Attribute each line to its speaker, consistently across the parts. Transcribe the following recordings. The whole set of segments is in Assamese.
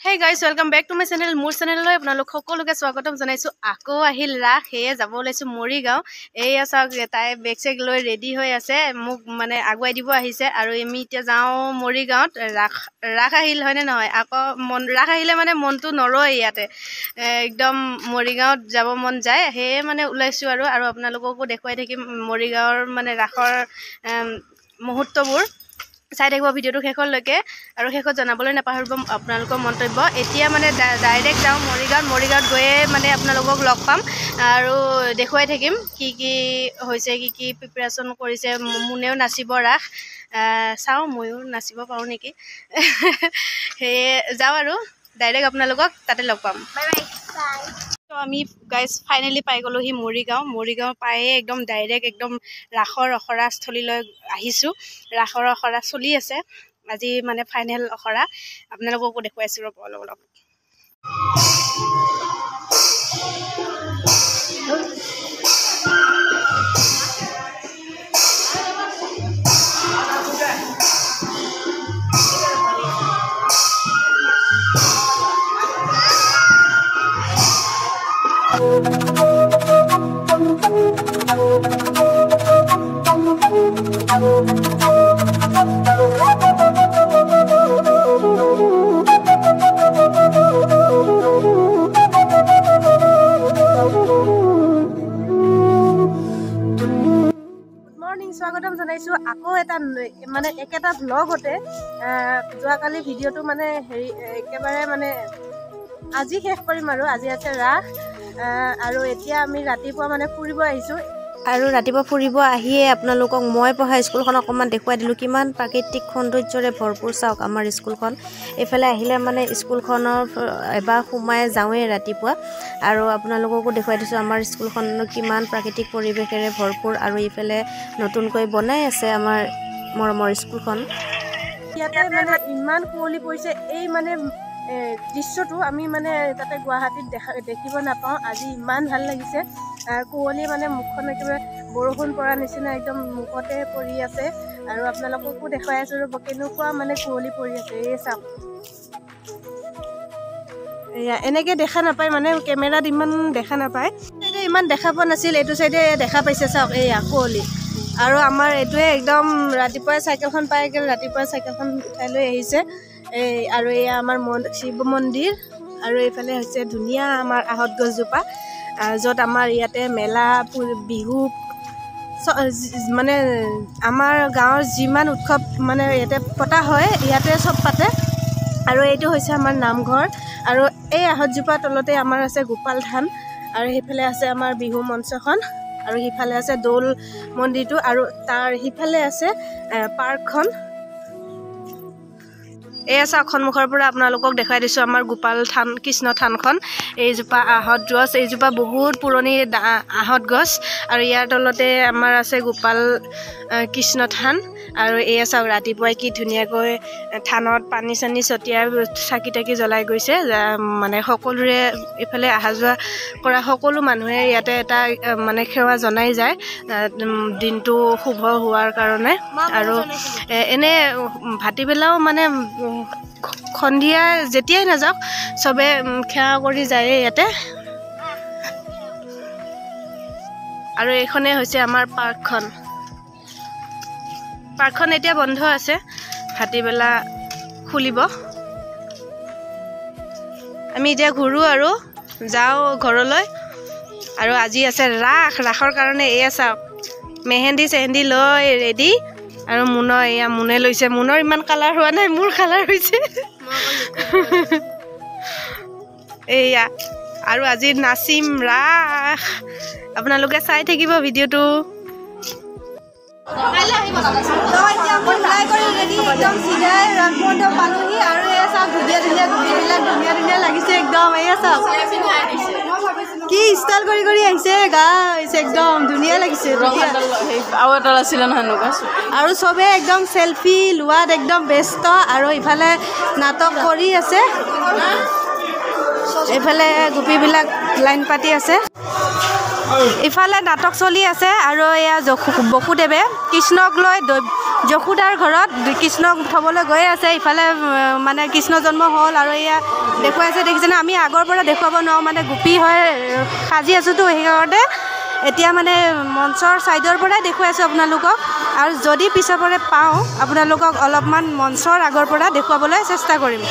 Speaker 1: Hey guys, welcome back to my channel. More channel lo apnalok সকলোকে স্বাগতম জনাইছো আকৌ আহিল ৰাখ হেয়ে যাব লৈছো মৰিগাঁও এয়া চাওক তাই বেগ চেগ লৈ ৰেডি হৈ আছে মোক মানে আগুৱাই দিব আহিছে আৰু আমি এতিয়া যাও মৰিগাঁৱত ৰাখ আহিল হয়নে নহয় আকৌ ৰাখ আহিলে মানে মনটো নৰয় ইয়াতে একদম মৰিগাঁৱত যাব মন যায় হেয়ে মানে ওলাইছো আৰু আপোনালোককো দেখুৱাই থাকিম মৰিগাঁৱৰ মানে ৰাখৰ মুহূৰ্তবোৰ চাই থাকিব ভিডিওটো শেষলৈকে আৰু শেষত জনাবলৈ নাপাহৰিব আপোনালোকৰ মন্তব্য এতিয়া মানে ডাইৰেক্ট যাওঁ মৰিগাঁৱত গৈয়ে মানে আপোনালোকক লগ পাম আৰু দেখুৱাই থাকিম কি হৈছে কি প্ৰিপাৰেশ্যন কৰিছে মুনেও নাচিব ৰাখ চাওঁ ময়ো নাচিব পাৰোঁ নেকি সেয়ে যাওঁ আৰু ডাইৰেক্ট আপোনালোকক তাতে লগ পাম বাই বাই তো আমি গাইজ ফাইনেলি পাই গ'লোহি মৰিগাঁও পায়ে একদম ডাইৰেক্ট একদম ৰাখৰ অখৰাস্থলীলৈ আহিছোঁ ৰাখৰ অখৰা চলি আছে আজি মানে ফাইনেল অখৰা আপোনালোককো দেখুৱাইছোঁ ৰ'ব অলপ স্বাগতম জনাইছো আকৌ এটা মানে একেটা ব্লগতে যোৱাকালি ভিডিঅ'টো মানে হেৰি একেবাৰে মানে আজি শেষ কৰিম আৰু আজি আছে ৰাখ আৰু এতিয়া আমি ৰাতিপুৱা মানে ফুৰিব আহিছোঁ আৰু ৰাতিপুৱা ফুৰিব আহিয়ে আপোনালোকক মই পঢ়া স্কুলখন অকণমান দেখুৱাই দিলোঁ কিমান প্ৰাকৃতিক সৌন্দৰ্যৰে ভৰপূৰ চাওক আমাৰ স্কুলখন এইফালে আহিলে মানে স্কুলখনৰ এবাৰ সোমাই যাওঁৱেই ৰাতিপুৱা আৰু আপোনালোককো দেখুৱাই দিছোঁ আমাৰ স্কুলখন কিমান প্ৰাকৃতিক পৰিৱেশেৰে ভৰপূৰ আৰু ইফালে নতুনকৈ বনাই আছে আমাৰ মৰমৰ স্কুলখন ইয়াতে মানে ইমান কুঁৱলী পৰিছে এই মানে দৃশ্যটো আমি মানে তাতে গুৱাহাটীত দেখিব নাপাওঁ আজি ইমান ভাল লাগিছে কুঁৱলী মানে মুখখন একেবাৰে বৰষুণ পৰা নিচিনা একদম মুখতে পৰি আছে আৰু আপোনালোককো দেখুৱাই আছোঁ ৰ'ব কেনেকুৱা মানে কুঁৱলী পৰি আছে এই চাওক এয়া এনেকৈ দেখা নাপায় মানে কেমেৰাত ইমান দেখা নাপায় ইমান দেখা পোৱা নাছিল এইটো চাইডে দেখা পাইছে চাওক এয়া কুঁৱলী আৰু আমাৰ এইটোৱে একদম ৰাতিপুৱাই চাইকেলখন পাই গ'ল ৰাতিপুৱাই চাইকেলখন উঠাই লৈ আহিছে এই আৰু এয়া আমাৰ শিৱ মন্দিৰ আৰু এইফালে হৈছে ধুনীয়া আমাৰ আহঁত গছজোপা য'ত আমাৰ ইয়াতে মেলা বিহু মানে আমাৰ গাঁৱৰ যিমান উৎসৱ মানে ইয়াতে পতা হয় ইয়াতে চব পাতে আৰু এইটো হৈছে আমাৰ নামঘৰ আৰু এই আহঁতজোপা তলতে আমাৰ আছে গোপাল থান আৰু সেইফালে আছে আমাৰ বিহু মঞ্চখন আৰু সিফালে আছে দৌল মন্দিৰটো আৰু তাৰ সিফালে আছে পাৰ্কখন এয়া চাওক সন্মুখৰ পৰা আপোনালোকক দেখাই দিছোঁ আমাৰ গোপাল থান কৃষ্ণ থানখন এইজোপা আহঁত গছ এইজোপা বহুত পুৰণি আহঁত গছ আৰু ইয়াৰ তলতে আমাৰ আছে গোপাল কৃষ্ণ থান আৰু এয়া চাওক ৰাতিপুৱাই কি ধুনীয়াকৈ থানত পানী চানী ছটিয়াই চাকি তাকি জ্বলাই গৈছে মানে সকলোৰে এইফালে অহা যোৱা কৰা সকলো মানুহে ইয়াতে এটা মানে সেৱা জনাই যায় দিনটো শুভ হোৱাৰ কাৰণে আৰু এনে ভাটিবেলাও মানে সন্ধিয়া যেতিয়াই নাযাওক চবে সেৱা কৰি যায় ইয়াতে আৰু এইখনে হৈছে আমাৰ পাৰ্কখন এতিয়া বন্ধ আছে ভাটিবেলা খুলিব আমি এতিয়া ঘূৰো আৰু যাওঁ ঘৰলৈ আৰু আজি আছে ৰাখৰ কাৰণে এয়া চাওক মেহেন্দি চেহেন্দি লৈ ৰেডি আৰু মুনে লৈছে মুনৰ ইমান কালাৰ হোৱা নাই মোৰ কালাৰ হৈছে এয়া আৰু আজি নাচিম ৰাখ আপোনালোকে চাই থাকিব ভিডিঅ'টো ধুনীয়া লাগিছে একদম এয়া চাওক কি ষ্টাইল কৰি আহিছে গাইছ একদম ধুনীয়া লাগিছে আৰু এটা আছিলে নহয় আৰু চবে একদম চেলফি লোৱাত একদম ব্যস্ত আৰু ইফালে নাটক কৰি আছে এইফালে গোপীবিলাক লাইন পাতি আছে ইফালে নাটক চলি আছে আৰু এয়া বসুদেৱে কৃষ্ণক লৈ যশোদাৰ ঘৰত কৃষ্ণক থ'বলৈ গৈ আছে। ইফালে মানে কৃষ্ণ জন্ম হ'ল আৰু এয়া দেখুৱাইছে দেখিছেনে। আমি আগৰ পৰা দেখুৱাব নোৱাৰোঁ মানে গোপী হৈ সাজি আছোঁতো সেইকাৰণে এতিয়া মানে মঞ্চৰ ছাইডৰ পৰাই দেখুৱাইছোঁ আপোনালোকক। আৰু যদি পিছৰ পৰা পাওঁ আপোনালোকক অলপমান মঞ্চৰ আগৰ পৰা দেখুৱাবলৈ চেষ্টা কৰিম।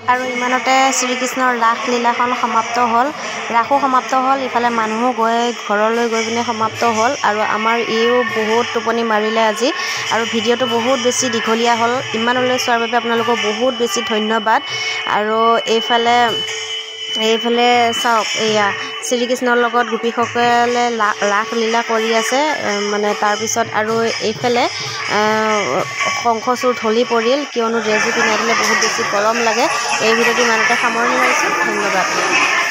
Speaker 1: আৰু ইমানতে শ্ৰীকৃষ্ণৰ ৰাস লীলাখন সমাপ্ত হ'ল ৰাসো সমাপ্ত হ'ল ইফালে মানুহো গৈ ঘৰলৈ গৈ পিনে সমাপ্ত হ'ল আৰু আমাৰ ইও বহুত টোপনি মাৰিলে আজি আৰু ভিডিঅ'টো বহুত বেছি দীঘলীয়া হ'ল ইমানলৈ চোৱাৰ বাবে আপোনালোকক বহুত বেছি ধন্যবাদ আৰু এইফালে চাওক এয়া শ্ৰীকৃষ্ণৰ লগত গোপীসকলে ৰাস লীলা কৰি আছে মানে তাৰপিছত আৰু এইফালে শংখচূড় ঢলি পৰিল কিয়নো ড্ৰেছযোৰ পিন্ধাই দিলে বহুত বেছি গৰম লাগে এই ভিডিঅ'টো ইমানতে সামৰণি মাৰিছোঁ ধন্যবাদ